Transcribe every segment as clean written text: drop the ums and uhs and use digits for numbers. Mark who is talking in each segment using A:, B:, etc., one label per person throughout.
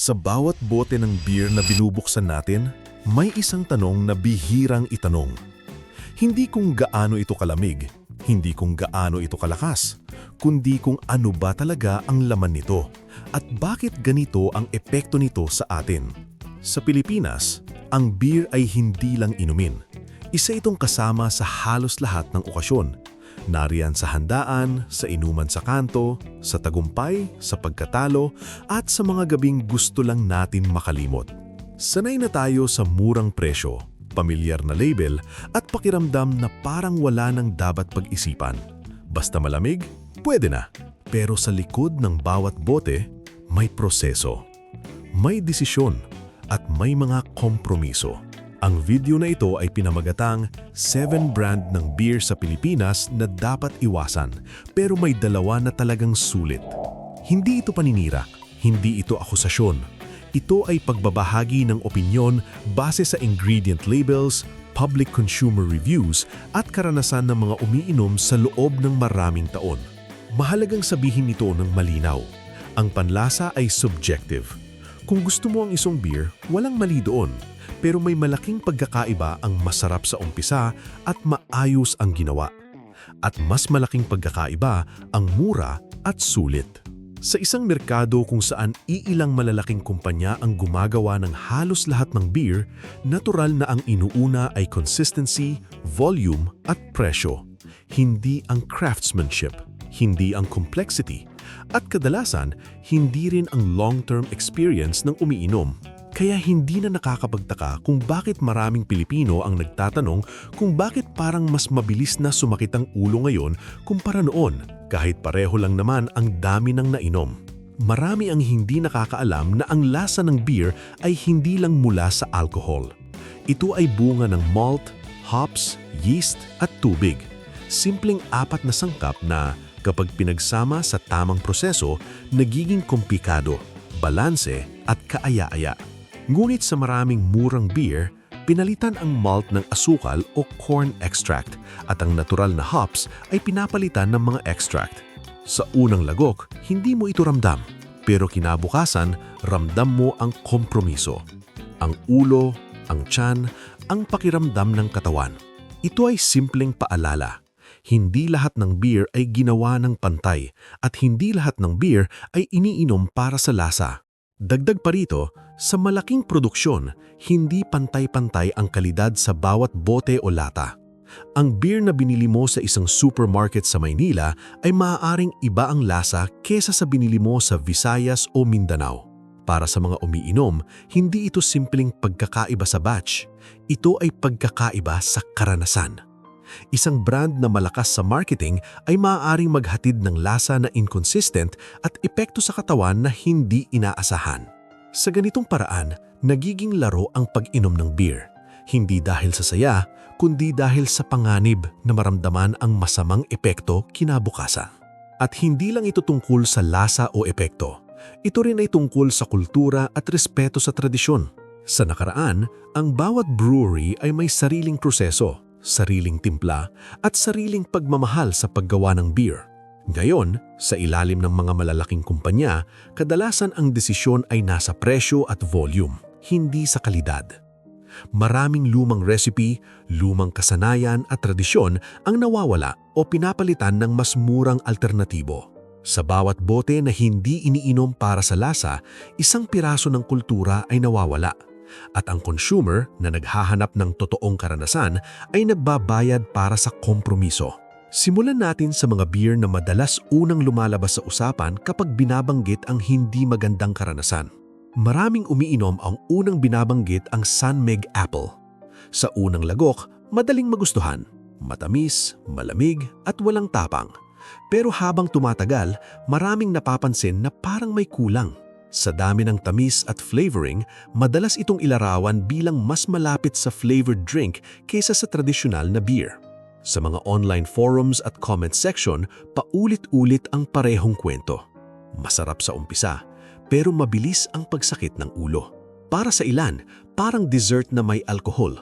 A: Sa bawat bote ng beer na binubuksan natin, may isang tanong na bihirang itanong. Hindi kung gaano ito kalamig, hindi kung gaano ito kalakas, kundi kung ano ba talaga ang laman nito at bakit ganito ang epekto nito sa atin. Sa Pilipinas, ang beer ay hindi lang inumin. Isa itong kasama sa halos lahat ng okasyon. Nariyan sa handaan, sa inuman sa kanto, sa tagumpay, sa pagkatalo, at sa mga gabing gusto lang natin makalimot. Sanay na tayo sa murang presyo, pamilyar na label, at pakiramdam na parang wala nang dapat pag-isipan. Basta malamig, pwede na. Pero sa likod ng bawat bote, may proseso, may desisyon, at may mga kompromiso. Ang video na ito ay pinamagatang 7 brand ng beer sa Pilipinas na dapat iwasan, pero may dalawa na talagang sulit. Hindi ito paninira, hindi ito akusasyon. Ito ay pagbabahagi ng opinyon base sa ingredient labels, public consumer reviews, at karanasan ng mga umiinom sa loob ng maraming taon. Mahalagang sabihin ito ng malinaw. Ang panlasa ay subjective. Kung gusto mo ang isang beer, walang mali doon. Pero may malaking pagkakaiba ang masarap sa umpisa at maayos ang ginawa. At mas malaking pagkakaiba ang mura at sulit. Sa isang merkado kung saan iilang malalaking kumpanya ang gumagawa ng halos lahat ng beer, natural na ang inuuna ay consistency, volume at presyo. Hindi ang craftsmanship, hindi ang complexity, at kadalasan hindi rin ang long-term experience ng umiinom. Kaya hindi na nakakapagtaka kung bakit maraming Pilipino ang nagtatanong kung bakit parang mas mabilis na sumakit ang ulo ngayon kumpara noon, kahit pareho lang naman ang dami ng nainom. Marami ang hindi nakakaalam na ang lasa ng beer ay hindi lang mula sa alcohol. Ito ay bunga ng malt, hops, yeast at tubig. Simpleng 4 na sangkap na, kapag pinagsama sa tamang proseso, nagiging komplikado, balanse at kaaya-aya. Ngunit sa maraming murang beer, pinalitan ang malt ng asukal o corn extract at ang natural na hops ay pinapalitan ng mga extract. Sa unang lagok, hindi mo ito ramdam, pero kinabukasan, ramdam mo ang kompromiso. Ang ulo, ang tiyan, ang pakiramdam ng katawan. Ito ay simpleng paalala. Hindi lahat ng beer ay ginawa ng pantay at hindi lahat ng beer ay iniinom para sa lasa. Dagdag pa rito, sa malaking produksyon, hindi pantay-pantay ang kalidad sa bawat bote o lata. Ang beer na binili mo sa isang supermarket sa Maynila ay maaaring iba ang lasa kesa sa binili mo sa Visayas o Mindanao. Para sa mga umiinom, hindi ito simpleng pagkakaiba sa batch. Ito ay pagkakaiba sa karanasan. Isang brand na malakas sa marketing ay maaaring maghatid ng lasa na inconsistent at epekto sa katawan na hindi inaasahan. Sa ganitong paraan, nagiging laro ang pag-inom ng beer. Hindi dahil sa saya, kundi dahil sa panganib na maramdaman ang masamang epekto kinabukasan. At hindi lang ito tungkol sa lasa o epekto. Ito rin ay tungkol sa kultura at respeto sa tradisyon. Sa nakaraan, ang bawat brewery ay may sariling proseso, sariling timpla, at sariling pagmamahal sa paggawa ng beer. Ngayon, sa ilalim ng mga malalaking kumpanya, kadalasan ang desisyon ay nasa presyo at volume, hindi sa kalidad. Maraming lumang recipe, lumang kasanayan at tradisyon ang nawawala o pinapalitan ng mas murang alternatibo. Sa bawat bote na hindi iniinom para sa lasa, isang piraso ng kultura ay nawawala. At ang consumer na naghahanap ng totoong karanasan ay nagbabayad para sa kompromiso. Simulan natin sa mga beer na madalas unang lumalabas sa usapan kapag binabanggit ang hindi magandang karanasan. Maraming umiinom ang unang binabanggit ang San Mig Apple. Sa unang lagok, madaling magustuhan, matamis, malamig at walang tapang. Pero habang tumatagal, maraming napapansin na parang may kulang. Sa dami ng tamis at flavoring, madalas itong ilarawan bilang mas malapit sa flavored drink kaysa sa tradisyonal na beer. Sa mga online forums at comment section, paulit-ulit ang parehong kwento. Masarap sa umpisa, pero mabilis ang pagsakit ng ulo. Para sa ilan, parang dessert na may alkohol.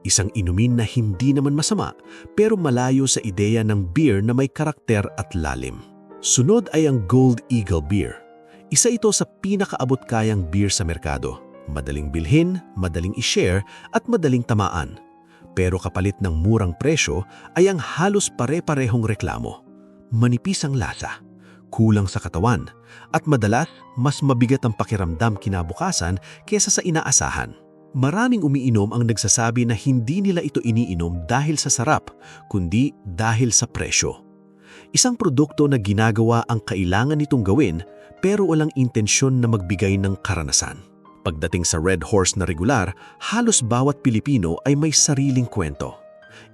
A: Isang inumin na hindi naman masama, pero malayo sa ideya ng beer na may karakter at lalim. Sunod ay ang Gold Eagle Beer. Isa ito sa pinakaabot-kayang beer sa merkado. Madaling bilhin, madaling i-share at madaling tamaan. Pero kapalit ng murang presyo ay ang halos pare-parehong reklamo. Manipis ang lasa, kulang sa katawan, at madalas mas mabigat ang pakiramdam kinabukasan kesa sa inaasahan. Maraming umiinom ang nagsasabi na hindi nila ito iniinom dahil sa sarap, kundi dahil sa presyo. Isang produkto na ginagawa ang kailangan nitong gawin pero walang intensyon na magbigay ng karanasan. Pagdating sa Red Horse na regular, halos bawat Pilipino ay may sariling kwento.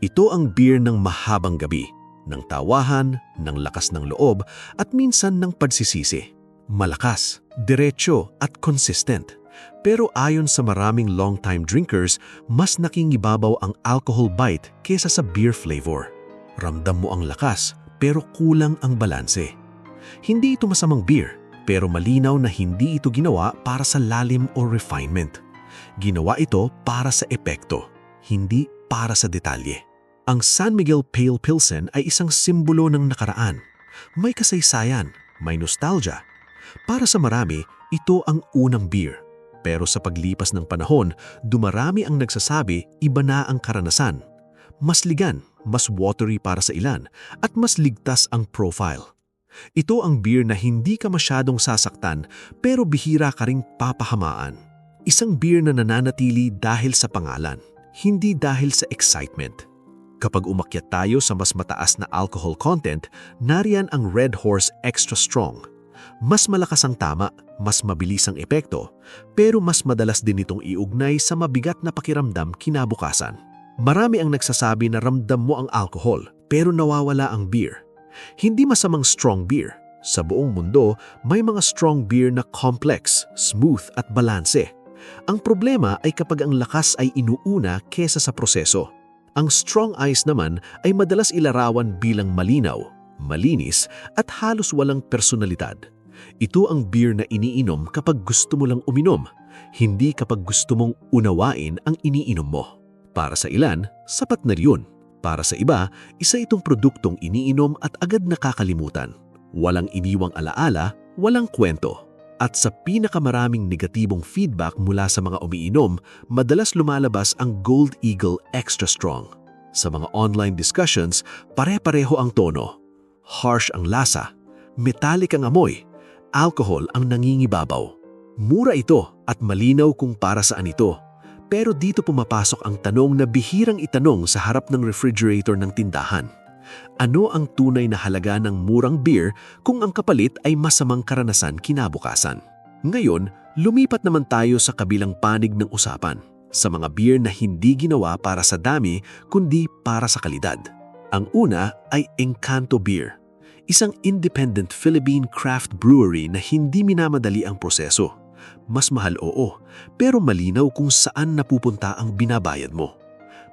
A: Ito ang beer ng mahabang gabi, ng tawahan, ng lakas ng loob at minsan ng pagsisisi. Malakas, diretso at consistent. Pero ayon sa maraming long-time drinkers, mas nakingibabaw ang alcohol bite kesa sa beer flavor. Ramdam mo ang lakas, pero kulang ang balanse. Hindi ito masamang beer, pero malinaw na hindi ito ginawa para sa lalim o refinement. Ginawa ito para sa epekto, hindi para sa detalye. Ang San Miguel Pale Pilsen ay isang simbolo ng nakaraan. May kasaysayan, may nostalgia. Para sa marami, ito ang unang beer. Pero sa paglipas ng panahon, dumarami ang nagsasabi iba na ang karanasan. Mas ligan, mas watery para sa ilan, at mas ligtas ang profile. Ito ang beer na hindi ka masyadong sasaktan pero bihira ka ring papahamaan. Isang beer na nananatili dahil sa pangalan, hindi dahil sa excitement. Kapag umakyat tayo sa mas mataas na alcohol content, nariyan ang Red Horse Extra Strong. Mas malakas ang tama, mas mabilis ang epekto, pero mas madalas din itong iugnay sa mabigat na pakiramdam kinabukasan. Marami ang nagsasabi na ramdam mo ang alcohol, pero nawawala ang beer. Hindi masamang strong beer. Sa buong mundo, may mga strong beer na complex, smooth at balanse. Ang problema ay kapag ang lakas ay inuuna kesa sa proseso. Ang strong ice naman ay madalas ilarawan bilang malinaw, malinis at halos walang personalidad. Ito ang beer na iniinom kapag gusto mo lang uminom, hindi kapag gusto mong unawain ang iniinom mo. Para sa ilan, sapat na riyon. Para sa iba, isa itong produktong iniinom at agad nakakalimutan. Walang iniwang alaala, walang kwento. At sa pinakamaraming negatibong feedback mula sa mga umiinom, madalas lumalabas ang Gold Eagle Extra Strong. Sa mga online discussions, pare-pareho ang tono. Harsh ang lasa, metallic ang amoy, alcohol ang nangingibabaw. Mura ito at malinaw kung para saan ito. Pero dito pumapasok ang tanong na bihirang itanong sa harap ng refrigerator ng tindahan. Ano ang tunay na halaga ng murang beer kung ang kapalit ay masamang karanasan kinabukasan? Ngayon, lumipat naman tayo sa kabilang panig ng usapan, sa mga beer na hindi ginawa para sa dami kundi para sa kalidad. Ang una ay Encanto Beer, isang independent Philippine craft brewery na hindi minamadali ang proseso. Mas mahal oo, pero malinaw kung saan napupunta ang binabayad mo.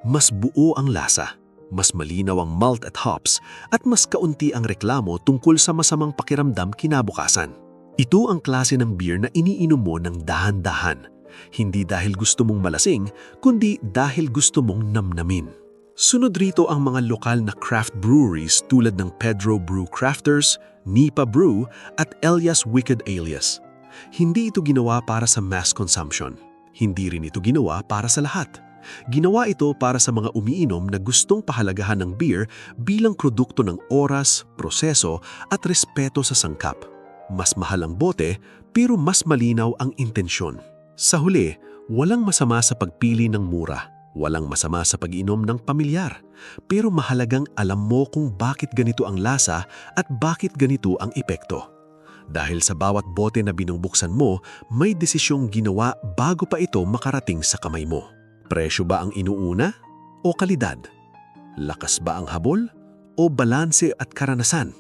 A: Mas buo ang lasa, mas malinaw ang malt at hops, at mas kaunti ang reklamo tungkol sa masamang pakiramdam kinabukasan. Ito ang klase ng beer na iniinom mo ng dahan-dahan, hindi dahil gusto mong malasing, kundi dahil gusto mong namnamin. Sunod rito ang mga lokal na craft breweries tulad ng Pedro Brew Crafters, Nipa Brew at Elias Wicked Alias. Hindi ito ginawa para sa mass consumption. Hindi rin ito ginawa para sa lahat. Ginawa ito para sa mga umiinom na gustong pahalagahan ng beer bilang produkto ng oras, proseso at respeto sa sangkap. Mas mahal ang bote, pero mas malinaw ang intensyon. Sa huli, walang masama sa pagpili ng mura. Walang masama sa pag-inom ng pamilyar. Pero mahalagang alam mo kung bakit ganito ang lasa at bakit ganito ang epekto. Dahil sa bawat bote na binubuksan mo, may desisyong ginawa bago pa ito makarating sa kamay mo. Presyo ba ang inuuna o kalidad? Lakas ba ang habol o balanse at karanasan?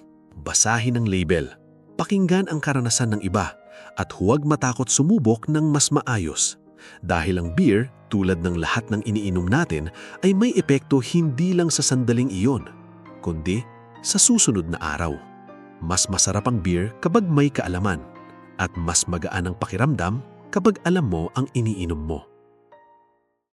A: Basahin ang label, pakinggan ang karanasan ng iba, at huwag matakot sumubok ng mas maayos. Dahil ang beer, tulad ng lahat ng iniinom natin, ay may epekto hindi lang sa sandaling iyon, kundi sa susunod na araw. Mas masarap ang beer kapag may kaalaman, at mas magaan ang pakiramdam kapag alam mo ang iniinom mo.